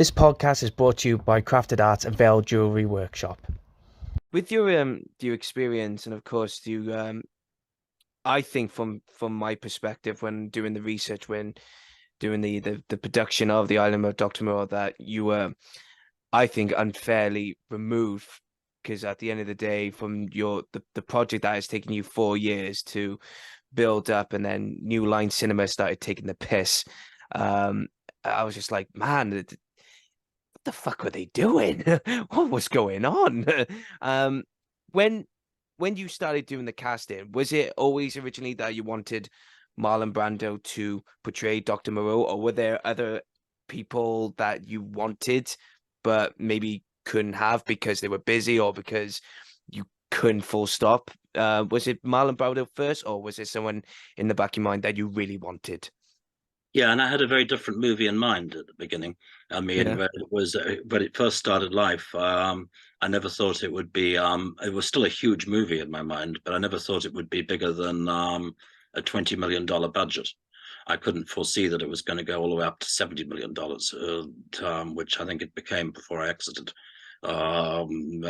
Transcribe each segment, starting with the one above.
This podcast is brought to you by Crafted Arts and Veil Jewelry Workshop. With your experience, and of course, I think from my perspective, when doing the research, when doing the production of the Island of Dr Moreau, that you were, I think, unfairly removed, because at the end of the day, from the project that has taken you 4 years to build up, and then New Line Cinema started taking the piss. Um, I was just like, man, the fuck were they doing? What was going on? Um, when when you started doing the casting, was it always originally that you wanted Marlon Brando to portray Dr. Moreau, or were there other people that you wanted but maybe couldn't have because they were busy or because you couldn't full stop? Was it Marlon Brando first, or was it someone in the back of your mind that you really wanted? Yeah, and I had a very different movie in mind at the beginning. I mean, Yeah. when it first started life, I never thought it would be. It was still a huge movie in my mind, but I never thought it would be bigger than a $20 million budget. I couldn't foresee that it was going to go all the way up to $70 million, which I think it became before I exited. And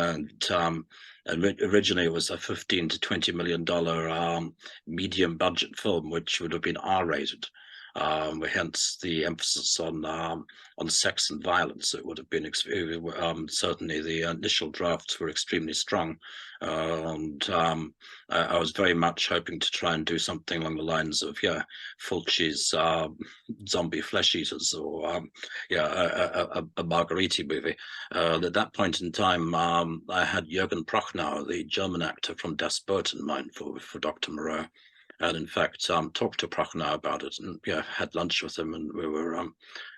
originally it was a 15 to $20 million medium budget film, which would have been R-rated. Hence the emphasis on sex and violence. It would have been certainly the initial drafts were extremely strong, and I was very much hoping to try and do something along the lines of Fulci's Zombie Flesh Eaters, or a Margheriti movie. At that point in time, I had Jürgen Prochnow, the German actor from Das Boot, in mind for Dr. Moreau. And in fact, talked to Prochnow about it, and had lunch with him, and we were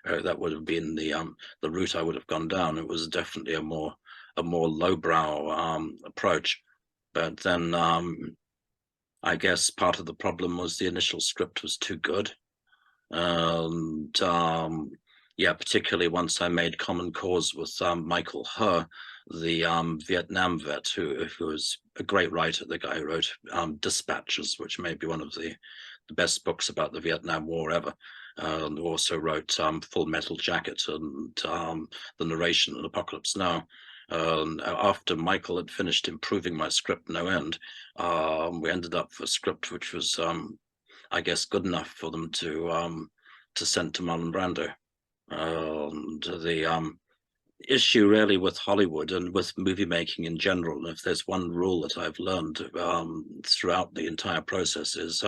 that would have been the route I would have gone down. It was definitely a more lowbrow approach, but then I guess part of the problem was the initial script was too good, and particularly once I made common cause with Michael Herr, the Vietnam vet, who was a great writer, the guy who wrote Dispatches, which may be one of the best books about the Vietnam War ever. And also wrote Full Metal Jacket and the narration in Apocalypse Now. After Michael had finished improving my script no end, we ended up with a script which was, I guess, good enough for them to send to Marlon Brando. And the issue really with Hollywood and with movie making in general, and if there's one rule that I've learned throughout the entire process, is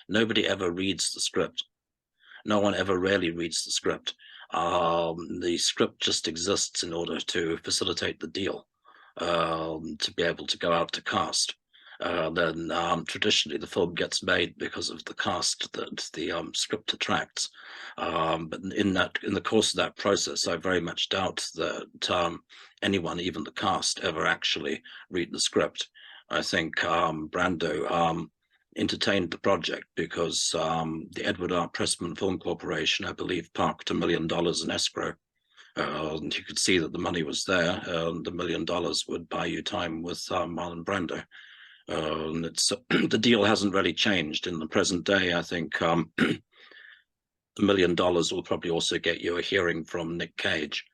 nobody ever reads the script. No one ever really reads the script. The script just exists in order to facilitate the deal, to be able to go out to cast. Then traditionally the film gets made because of the cast that the script attracts. But in the course of that process, I very much doubt that anyone, even the cast, ever actually read the script. I think Brando entertained the project because the Edward R. Pressman Film Corporation, I believe, parked $1 million in escrow. And you could see that the money was there, and the $1 million would buy you time with Marlon Brando. The deal hasn't really changed in the present day. I think $1 million will probably also get you a hearing from Nick Cage.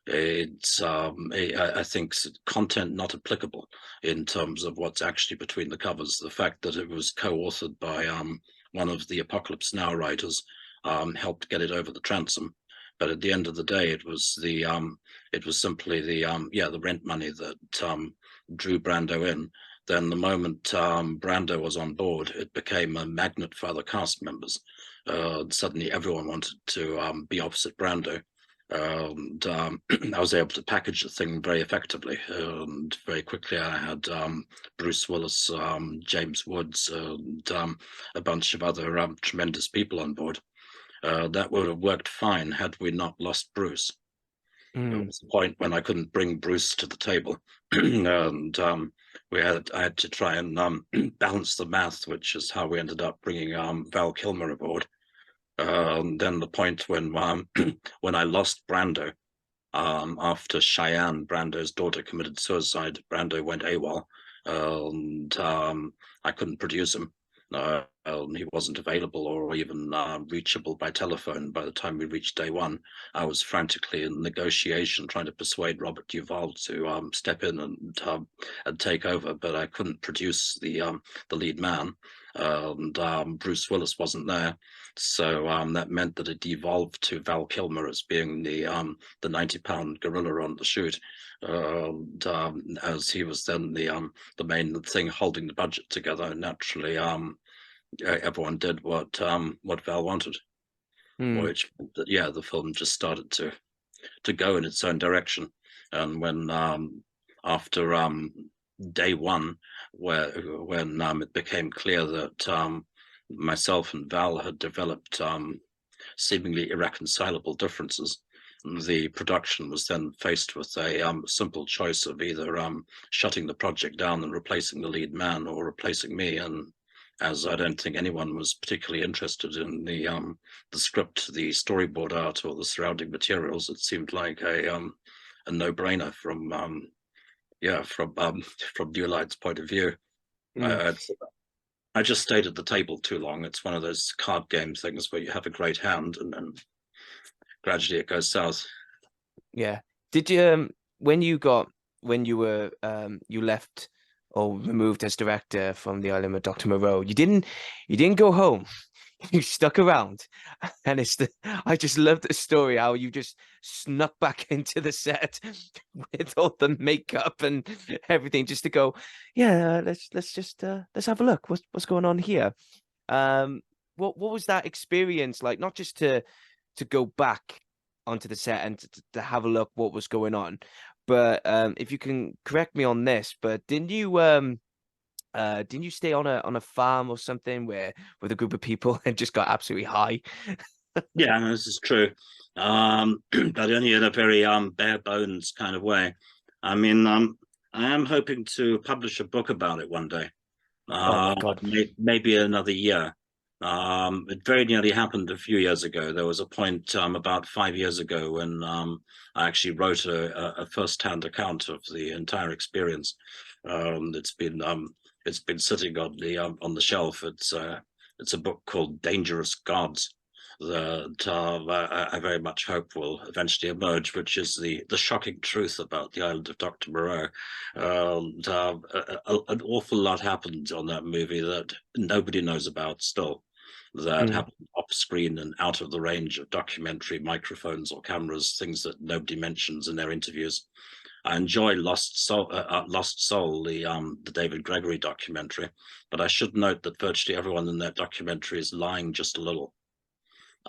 It's I think content not applicable in terms of what's actually between the covers. The fact that it was co-authored by one of the Apocalypse Now writers helped get it over the transom. But at the end of the day, it was simply the rent money that drew Brando in. Then the moment Brando was on board, it became a magnet for other cast members. Suddenly everyone wanted to be opposite Brando. And I was able to package the thing very effectively. And very quickly I had Bruce Willis, James Woods, and a bunch of other tremendous people on board. That would have worked fine had we not lost Bruce. There Mm. was a point when I couldn't bring Bruce to the table, and I had to try and balance the math, which is how we ended up bringing Val Kilmer aboard. Then the point when when I lost Brando, after Cheyenne, Brando's daughter, committed suicide, Brando went AWOL, and I couldn't produce him. He wasn't available or even reachable by telephone. By the time we reached day one, I was frantically in negotiation trying to persuade Robert Duvall to step in and take over, but I couldn't produce the lead man, and Bruce Willis wasn't there. So that meant that it devolved to Val Kilmer as being the 90-pound gorilla on the shoot, as he was then the main thing holding the budget together. Naturally, everyone did what Val wanted, Mm. which yeah, the film just started to go in its own direction. And when after day one, when it became clear that myself and Val had developed seemingly irreconcilable differences, the production was then faced with a simple choice of either shutting the project down and replacing the lead man, or replacing me. And as I don't think anyone was particularly interested in the script, the storyboard art, or the surrounding materials, it seemed like a no-brainer from New Light's point of view. Mm. I just stayed at the table too long. It's one of those card game things where you have a great hand and then gradually it goes south. Yeah. Did you when you were you left or removed as director from the Island of Dr. Moreau, you didn't go home. You stuck around, and I just love the story how you just snuck back into the set with all the makeup and everything just to go, yeah, let's just let's have a look. What's going on here? What was that experience like? Not just to go back onto the set and to have a look what was going on, but if you can correct me on this, but didn't you stay on a farm or something where with a group of people and just got absolutely high? Yeah, this is true. But only in a very bare bones kind of way. I mean, I am hoping to publish a book about it one day. Oh my God. Maybe another year. It very nearly happened a few years ago. There was a point about 5 years ago when I actually wrote a first-hand account of the entire experience. It's been sitting on the shelf. It's a book called Dangerous Gods that I very much hope will eventually emerge, which is the shocking truth about the Island of Dr. Moreau. And an awful lot happened on that movie that nobody knows about still, that Mm. happened off screen and out of the range of documentary microphones or cameras, things that nobody mentions in their interviews. I enjoy Lost Soul, the David Gregory documentary, but I should note that virtually everyone in that documentary is lying just a little,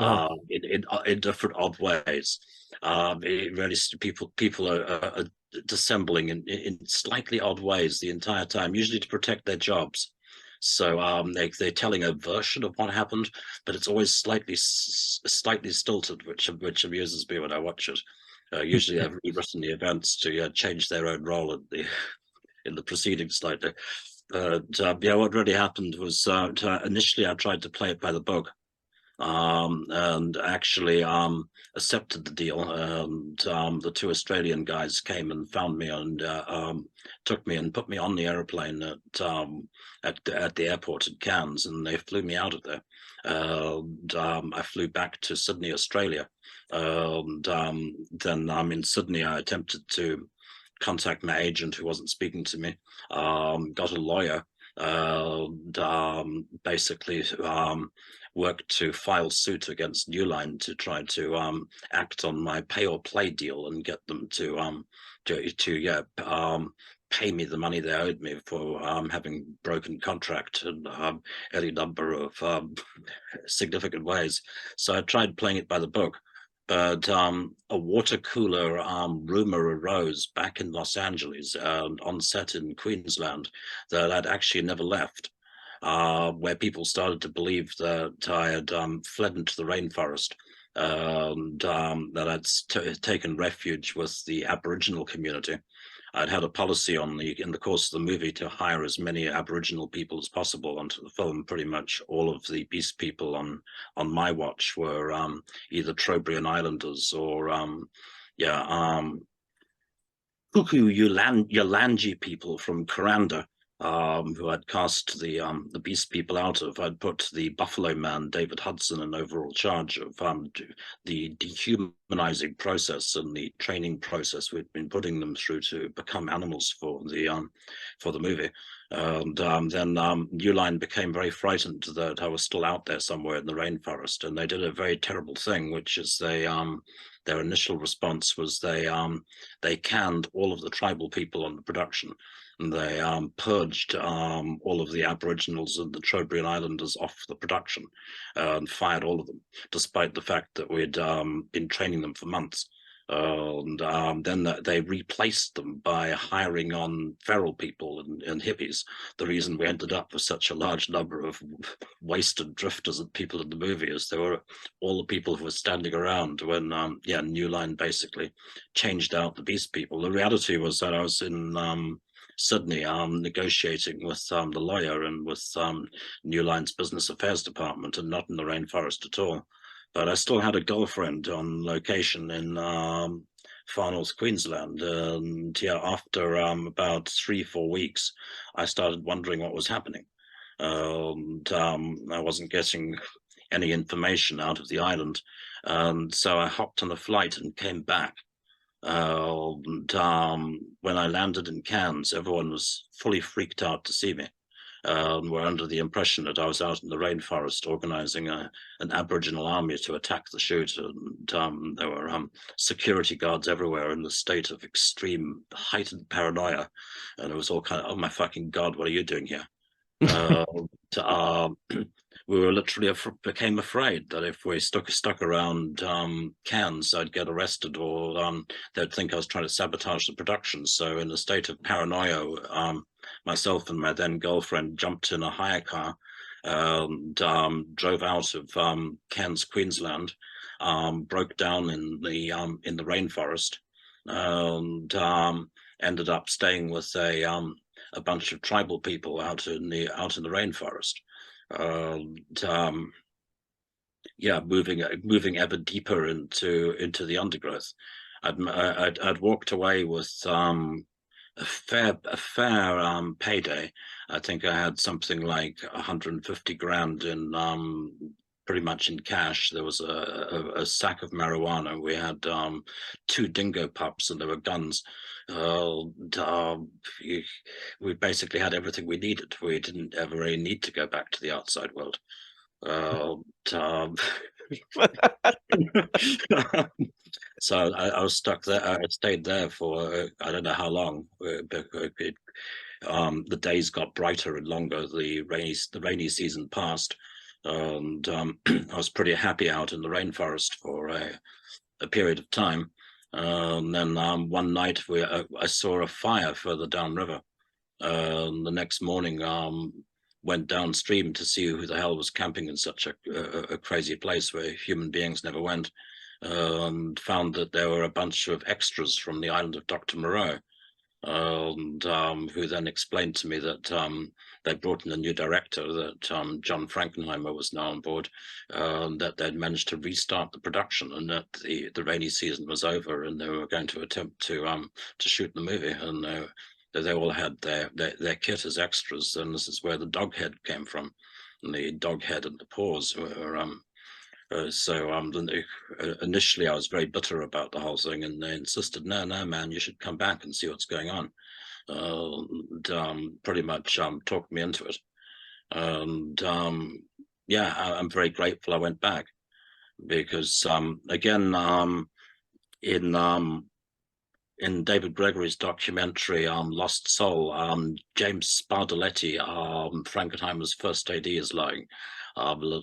Oh. in different odd ways. It really, people are dissembling in slightly odd ways the entire time, usually to protect their jobs. So they're telling a version of what happened, but it's always slightly stilted, which amuses me when I watch it. Usually, I've rewritten the events to change their own role in the proceedings slightly. Yeah, what really happened was initially I tried to play it by the book, and actually accepted the deal. And the two Australian guys came and found me and took me and put me on the aeroplane at the airport in Cairns, and they flew me out of there. And I flew back to Sydney, Australia. And then in Sydney, I attempted to contact my agent, who wasn't speaking to me. Got a lawyer, and basically worked to file suit against New Line to try to act on my pay or play deal and get them to pay me the money they owed me for having broken contract in any number of significant ways. So I tried playing it by the book. But a water cooler rumor arose back in Los Angeles, on set in Queensland, that I'd actually never left, where people started to believe that I had fled into the rainforest, and that I'd taken refuge with the Aboriginal community. I'd had a policy in the course of the movie to hire as many Aboriginal people as possible onto the film. Pretty much all of the Beast people on my watch were either Trobriand Islanders or Puku Yulanji people from Kuranda, who I'd cast the Beast People out of. I'd put the Buffalo Man, David Hudson, in overall charge of the dehumanizing process and the training process we'd been putting them through to become animals for the movie. And then New Line became very frightened that I was still out there somewhere in the rainforest, and they did a very terrible thing, which is their initial response was they canned all of the tribal people on the production. And they purged all of the Aboriginals and the Trobriand Islanders off the production and fired all of them, despite the fact that we'd been training them for months. And then they replaced them by hiring on feral people and hippies. The reason we ended up with such a large number of wasted drifters and people in the movie is they were all the people who were standing around when, New Line basically changed out the Beast People. The reality was that I was in Sydney negotiating with the lawyer and with New Line's business affairs department, and not in the rainforest at all. But I still had a girlfriend on location in far north Queensland. And yeah, after about 3-4 weeks, I started wondering what was happening. And I wasn't getting any information out of the island. And so I hopped on a flight and came back. And when I landed in Cairns, everyone was fully freaked out to see me. Were under the impression that I was out in the rainforest organizing an Aboriginal army to attack the shoot, and there were security guards everywhere in the state of extreme heightened paranoia, and it was all kind of, oh my fucking god, what are you doing here? We were literally became afraid that if we stuck around Cairns, I'd get arrested, or they'd think I was trying to sabotage the production. So in a state of paranoia, myself and my then girlfriend jumped in a hire car and drove out of Cairns, Queensland, broke down in the rainforest, and ended up staying with a bunch of tribal people out in the rainforest. Moving ever deeper into the undergrowth. I'd walked away with a fair payday. I think I had something like 150 grand in pretty much in cash. There was a sack of marijuana. We had 2 dingo pups, and there were guns. We basically had everything we needed. We didn't ever really need to go back to the outside world. So I was stuck there. I stayed there for I don't know how long. The days got brighter and longer. The rainy season passed, and I was pretty happy out in the rainforest for a period of time. And then one night I saw a fire further downriver. The next morning, went downstream to see who the hell was camping in such a crazy place where human beings never went, and found that there were a bunch of extras from the Island of Dr Moreau, and who then explained to me that they brought in a new director, that John Frankenheimer was now on board, that they'd managed to restart the production, and that the rainy season was over, and they were going to attempt to shoot the movie. And they all had their kit as extras, and this is where the dog head came from, and the dog head and the paws were. Initially I was very bitter about the whole thing, and they insisted, no, man, you should come back and see what's going on. Pretty much talked me into it. And I'm very grateful I went back, because again, in David Gregory's documentary Lost Soul, James Spardoletti, Frankenheimer's first AD, is lying.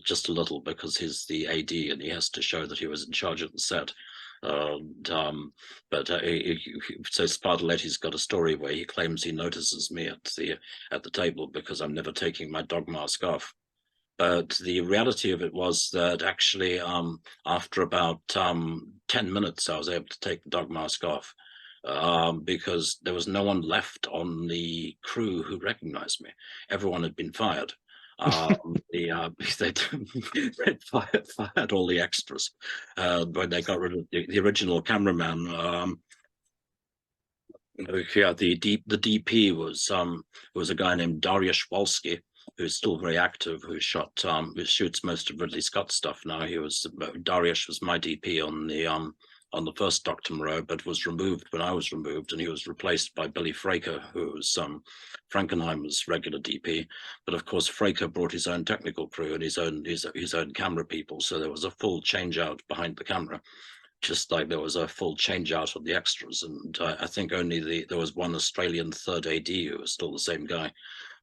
Just a little, because he's the AD and he has to show that he was in charge of the set. So Spardoletti's got a story where he claims he notices me at the table because I'm never taking my dog mask off. But the reality of it was that actually, after about 10 minutes, I was able to take the dog mask off, because there was no one left on the crew who recognized me. Everyone had been fired. They'd fired all the extras when they got rid of the original cameraman. Yeah, the DP was a guy named Dariusz Wolski, who's still very active, who shoots most of Ridley Scott's stuff now. Dariusz was my DP on the first Dr. Moreau, but was removed when I was removed, and he was replaced by Billy Fraker, who was Frankenheimer's regular DP. But of course, Fraker brought his own technical crew and his own camera people, so there was a full change out behind the camera, just like there was a full change out of the extras. And I think only there was one Australian third AD who was still the same guy,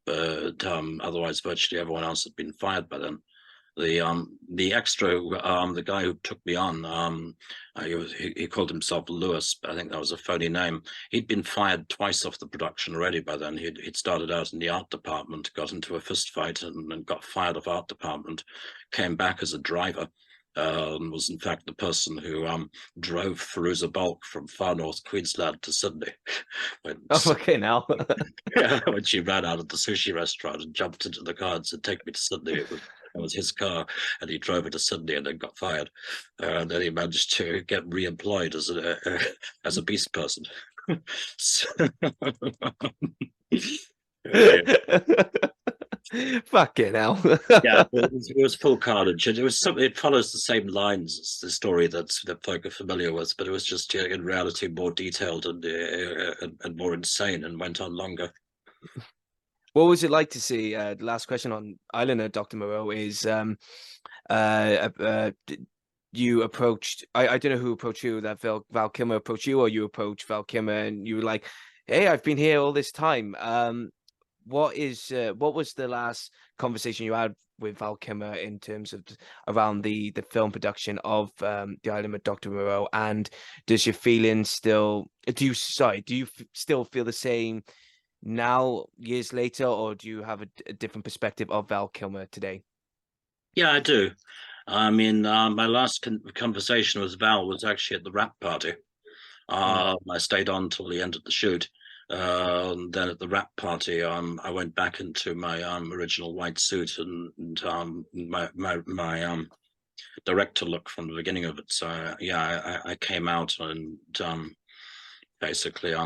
but otherwise virtually everyone else had been fired by then. The extra, the guy who took me on, he called himself Lewis, but I think that was a phony name. He'd been fired twice off the production already by then. He'd started out in the art department, got into a fist fight, and got fired off art department, came back as a driver. Was in fact the person who drove Firuza Bulk from far north Queensland to Sydney when, Oh, okay, now. when she ran out of the sushi restaurant and jumped into the car and said, "Take me to Sydney." It was his car, and he drove it to Sydney and then got fired. And then he managed to get re-employed as a beast person. So, Fucking hell. yeah, it was full carnage. It follows the same lines as the story that folk are familiar with, but it was just in reality more detailed and more insane, and went on longer. What was it like to see? The last question on Island of Dr. Moreau is you approached, I don't know who approached you, that Val Kilmer approached you, or you approached Val Kilmer and you were like, "Hey, I've been here all this time." What was the last conversation you had with Val Kilmer in terms of around the film production of the Island of Dr. Moreau? And does your feeling still do you still feel the same now, years later, or do you have a different perspective of Val Kilmer today? Yeah, I do. I mean, my last conversation with Val was actually at the wrap party. I stayed on till the end of the shoot. Then at the wrap party, I went back into my original white suit and my director look from the beginning of it. So yeah, I came out and basically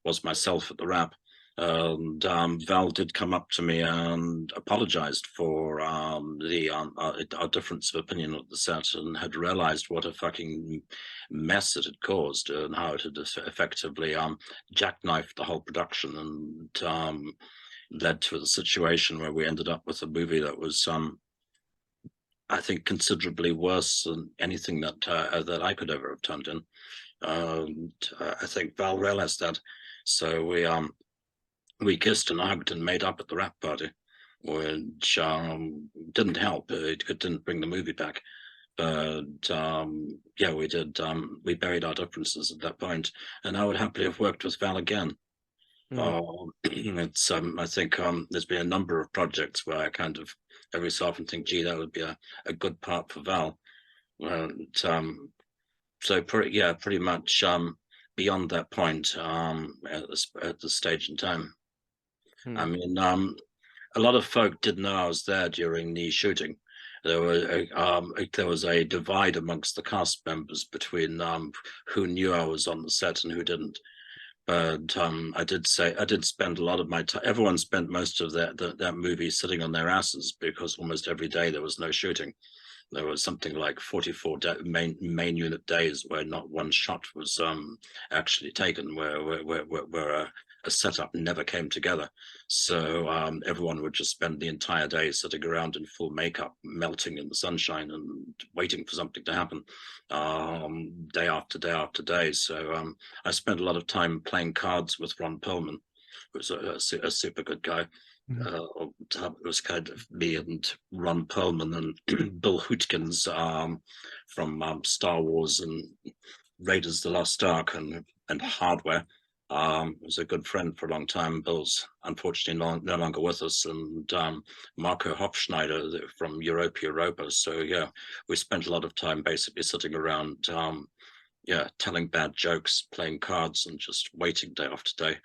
was myself at the wrap. And Val did come up to me and apologized for our difference of opinion at the set, and had realized what a fucking mess it had caused and how it had effectively jackknifed the whole production, and led to a situation where we ended up with a movie that was I think considerably worse than anything that I could ever have turned in. I think Val realized that, so we kissed and hugged and made up at the wrap party, which didn't help. It didn't bring the movie back. But yeah, we did. We buried our differences at that point, and I would happily have worked with Val again. It's I think there's been a number of projects where I kind of every so often think, gee, that would be a good part for Val. And so pretty much beyond that point at the stage in time. I mean, a lot of folk didn't know I was there during the shooting. There was a divide amongst the cast members between who knew I was on the set and who didn't. But I did spend a lot of my time. Everyone spent most of that movie sitting on their asses, because almost every day there was no shooting. There was something like 44 main unit days where not one shot was actually taken, where a setup never came together. So everyone would just spend the entire day sitting around in full makeup, melting in the sunshine and waiting for something to happen, day after day after day. So I spent a lot of time playing cards with Ron Perlman, who's a super good guy. It was kind of me and Ron Perlman and Bill Hootkins from Star Wars and Raiders of the Lost Ark and Hardware. Was a good friend for a long time. Bill's unfortunately no longer with us, and Marco Hofschneider from Europa. So yeah, we spent a lot of time basically sitting around, yeah, telling bad jokes, playing cards, and just waiting day after day.